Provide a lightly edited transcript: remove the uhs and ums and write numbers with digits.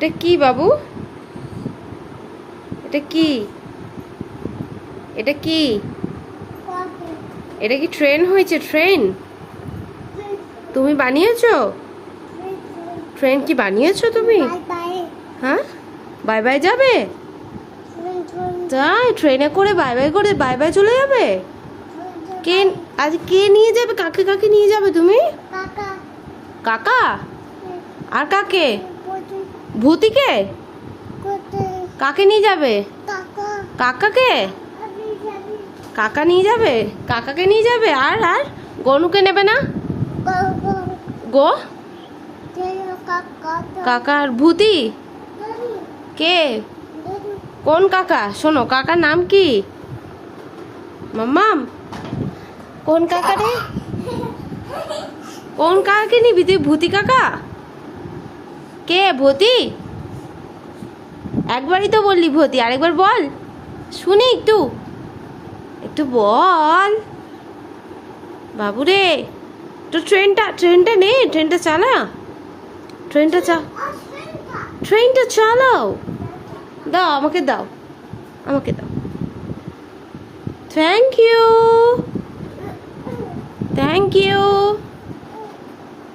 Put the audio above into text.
এটা কি বাবু? এটা কি? এটা কি? এটা কি ট্রেন হয়েছে? ট্রেন তুমি বানিয়েছো? ট্রেন কি বানিয়েছো তুমি? হ্যাঁ, বাই বাই যাবে? তাই ট্রেনে করে বাই বাই করে বাই বাই চলে যাবে? কে আজ কে নিয়ে যাবে? কাকে কাকে নিয়ে যাবে তুমি? কাকা আর কাকে? ভূতিকে? কাকে নিয়ে যাবে? কাকাকে? কাকা নিয়ে যাবে? কাকাকে নিয়ে যাবে? আর আর গনুকে নেবে না? গো কাকা আর ভূতি কে? কোন কাকা? শোনো, কাকার নাম কি? মাম্মাম, কোন কাকা রে? কোন কাকাকে নিবি তুই? ভূতি কাকা? কে ভূতি? একবারই তো বললি ভূতি, আরেকবার বল শুনি, একটু একটু বল বাবুরে। তো ট্রেনটা নে, ট্রেনটা চালা, ট্রেনটা চালাও। দাও, আমাকে দাও, আমাকে দাও। Thank you, thank you.